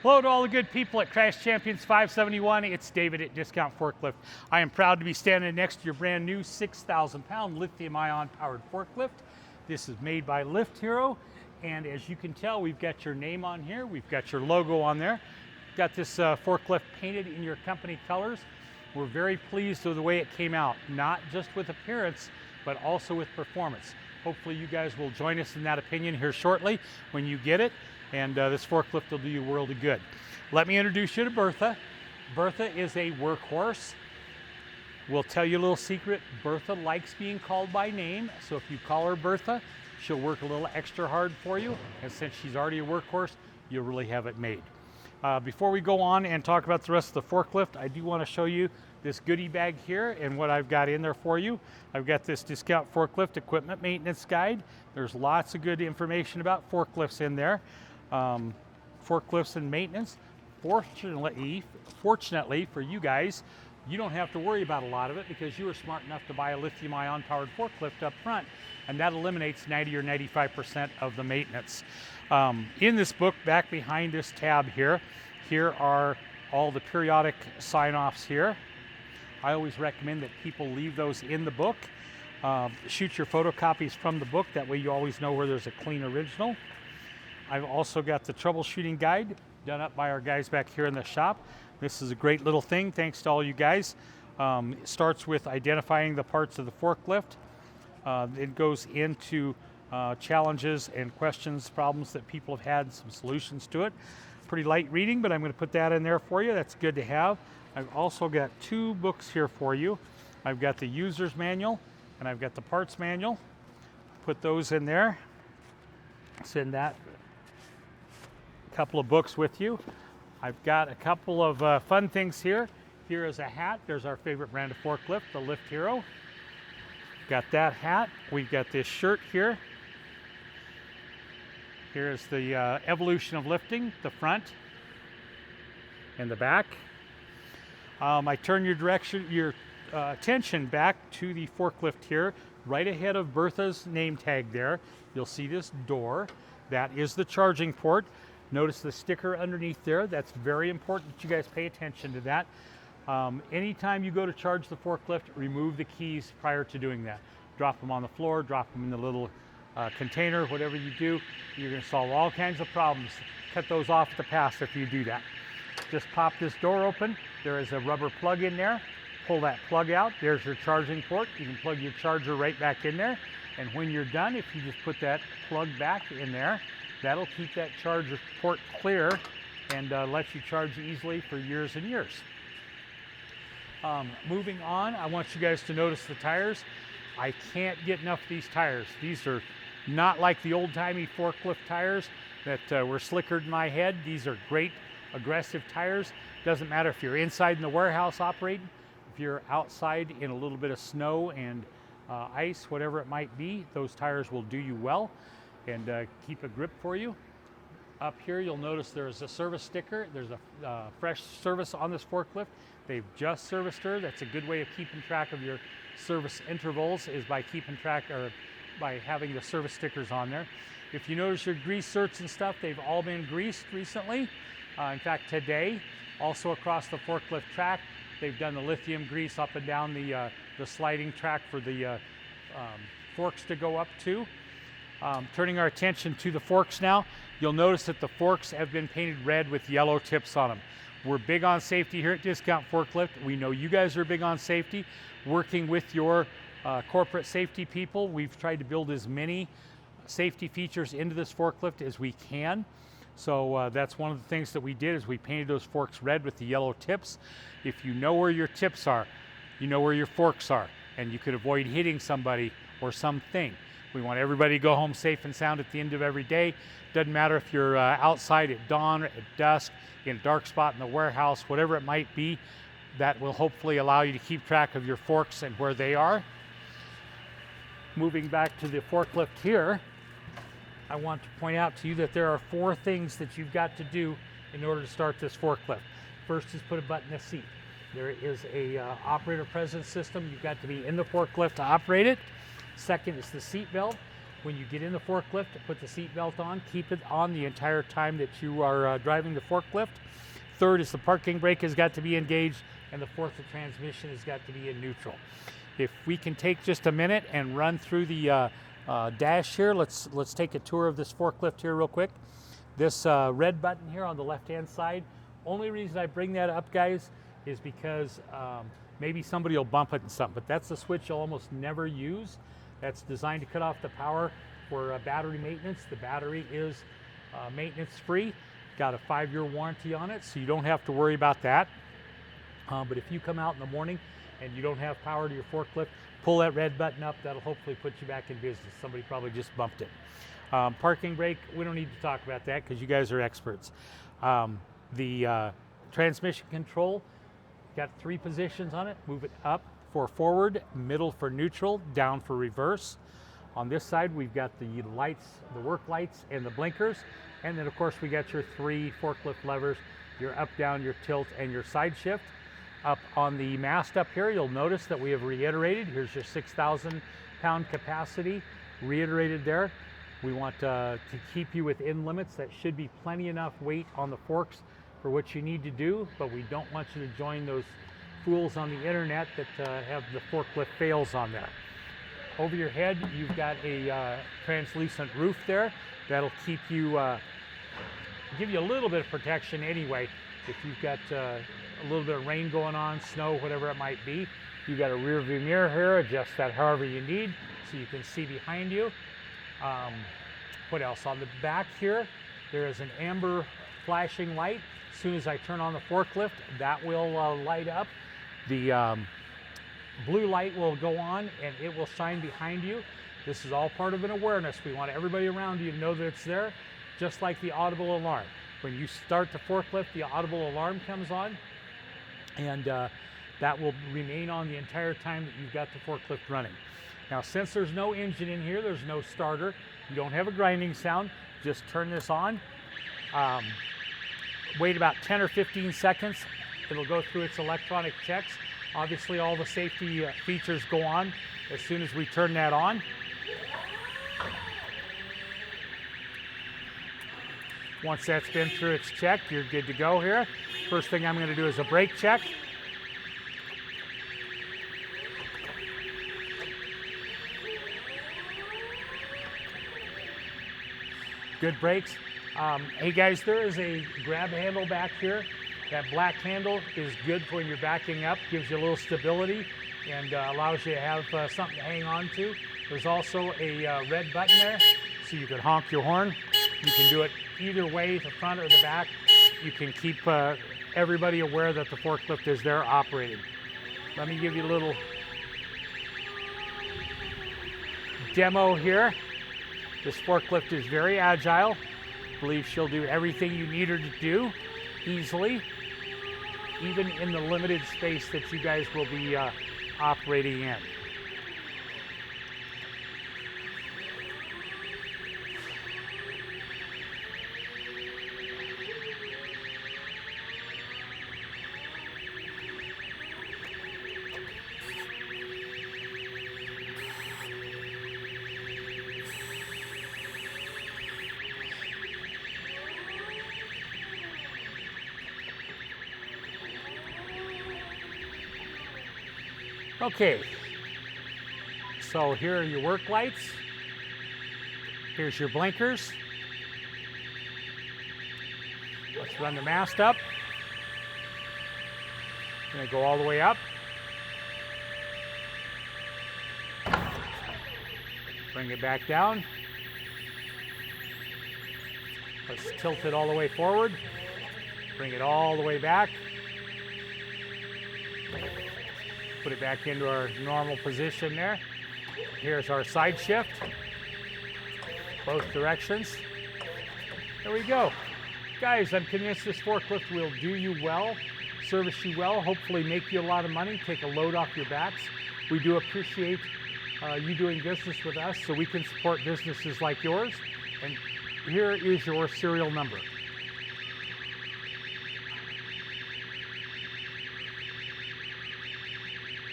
Hello to all the good people at Crash Champions 571. It's David at Discount Forklift. I am proud to be standing next to your brand new 6,000-pound lithium-ion powered forklift. This is made by Lift Hero, and as you can tell, we've got your name on here. We've got your logo on there. Got this forklift painted in your company colors. We're very pleased with the way it came out, not just with appearance, but also with performance. Hopefully you guys will join us in that opinion here shortly when you get it. And this forklift will do you a world of good. Let me introduce you to Bertha. Bertha is a workhorse. We'll tell you a little secret. Bertha likes being called by name, so if you call her Bertha, she'll work a little extra hard for you. And since she's already a workhorse, you'll really have it made. Before we go on and talk about the rest of the forklift, I do want to show you this goodie bag here and what I've got in there for you. I've got this Discount Forklift Equipment Maintenance Guide. There's lots of good information about forklifts in there. Forklifts and maintenance. Fortunately for you guys, you don't have to worry about a lot of it because you were smart enough to buy a lithium-ion powered forklift up front, and that eliminates 90 or 95% of the maintenance. In this book, back behind this tab here are all the periodic sign-offs here. I always recommend that people leave those in the book. Shoot your photocopies from the book, that way you always know where there's a clean original. I've also got the troubleshooting guide done up by our guys back here in the shop. This is a great little thing, thanks to all you guys. It starts with identifying the parts of the forklift. It goes into challenges and questions, problems that people have had, some solutions to it. Pretty light reading, but I'm going to put that in there for you. That's good to have. I've also got two books here for you. I've got the user's manual and I've got the parts manual. Put those in there. Send that couple of books with you. I've got a couple of fun things here. Here is a hat. There's our favorite brand of forklift, the Lift Hero. Got that hat. We've got this shirt here. Here is the evolution of lifting, the front and the back. I turn your attention back to the forklift here, right ahead of Bertha's name tag there. You'll see this door. That is the charging port. Notice the sticker underneath there. That's very important that you guys pay attention to that. Anytime you go to charge the forklift, remove the keys prior to doing that. Drop them on the floor, drop them in the little container, whatever you do. You're going to solve all kinds of problems. Cut those off at the pass if you do that. Just pop this door open. There is a rubber plug in there. Pull that plug out. There's your charging port. You can plug your charger right back in there. And when you're done, if you just put that plug back in there, that'll keep that charger port clear and let you charge easily for years and years. Moving on, I want you guys to notice the tires. I can't get enough of these tires. These are not like the old-timey forklift tires that were slickered in my head. These are great, aggressive tires. Doesn't matter if you're inside in the warehouse operating, if you're outside in a little bit of snow and ice, whatever it might be, those tires will do you well and keep a grip for you. Up here you'll notice there's a service sticker. There's a fresh service on this forklift. They've just serviced her. That's a good way of keeping track of your service intervals, is by keeping track or by having the service stickers on there. If you notice your grease certs and stuff, they've all been greased recently. In fact, today, also across the forklift track, they've done the lithium grease up and down the sliding track for the forks to go up to. Turning our attention to the forks now, you'll notice that the forks have been painted red with yellow tips on them. We're big on safety here at Discount Forklift. We know you guys are big on safety. Working with your corporate safety people, we've tried to build as many safety features into this forklift as we can. So that's one of the things that we did, is we painted those forks red with the yellow tips. If you know where your tips are, you know where your forks are, and you could avoid hitting somebody or something. We want everybody to go home safe and sound at the end of every day. Doesn't matter if you're outside at dawn, at dusk, in a dark spot in the warehouse, whatever it might be, that will hopefully allow you to keep track of your forks and where they are. Moving back to the forklift here, I want to point out to you that there are 4 things that you've got to do in order to start this forklift. First is put a button in the seat. There is a operator presence system. You've got to be in the forklift to operate it. Second is the seat belt. When you get in the forklift, put the seat belt on, keep it on the entire time that you are driving the forklift. Third is the parking brake has got to be engaged, and the fourth, the transmission has got to be in neutral. If we can take just a minute and run through the dash here, let's take a tour of this forklift here real quick. This red button here on the left-hand side, only reason I bring that up, guys, is because maybe somebody will bump it and something, but that's the switch you'll almost never use. That's designed to cut off the power for battery maintenance. The battery is maintenance free. Got a 5-year warranty on it, so you don't have to worry about that. But if you come out in the morning and you don't have power to your forklift, pull that red button up. That'll hopefully put you back in business. Somebody probably just bumped it. Parking brake, we don't need to talk about that because you guys are experts. The transmission control, got 3 positions on it. Move it up for forward, middle for neutral, down for reverse. On this side, we've got the lights, the work lights, and the blinkers. And then, of course, we got your 3 forklift levers, your up, down, your tilt, and your side shift. Up on the mast up here, you'll notice that we have reiterated. Here's your 6,000 pound capacity, reiterated there. We want to keep you within limits. That should be plenty enough weight on the forks for what you need to do, but we don't want you to join those fools on the internet that have the forklift fails on there. Over your head, you've got a translucent roof there. That'll keep you, give you a little bit of protection anyway. If you've got a little bit of rain going on, snow, whatever it might be. You've got a rear view mirror here, adjust that however you need so you can see behind you. What else? On the back here, there is an amber flashing light. As soon as I turn on the forklift, that will light up. The blue light will go on and it will shine behind you. This is all part of an awareness. We want everybody around you to know that it's there, just like the audible alarm. When you start the forklift, the audible alarm comes on, and that will remain on the entire time that you've got the forklift running. Now, since there's no engine in here, there's no starter, you don't have a grinding sound, just turn this on. Wait about 10 or 15 seconds. It'll go through its electronic checks. Obviously, all the safety features go on as soon as we turn that on. Once that's been through its check, you're good to go here. First thing I'm going to do is a brake check. Good brakes. Hey guys, there is a grab handle back here. That black handle is good for when you're backing up, gives you a little stability and allows you to have something to hang on to. There's also a red button there, so you can honk your horn. You can do it either way, the front or the back. You can keep everybody aware that the forklift is there operating. Let me give you a little demo here. This forklift is very agile. I believe she'll do everything you need her to do easily, even in the limited space that you guys will be operating in. Okay, so here are your work lights. Here's your blinkers. Let's run the mast up. I'm going to go all the way up. Bring it back down. Let's tilt it all the way forward. Bring it all the way back. Put it back into our normal position there. Here's our side shift, both directions. There we go. Guys, I'm convinced this forklift will do you well, service you well, hopefully make you a lot of money, take a load off your backs. We do appreciate you doing business with us so we can support businesses like yours. And here is your serial number.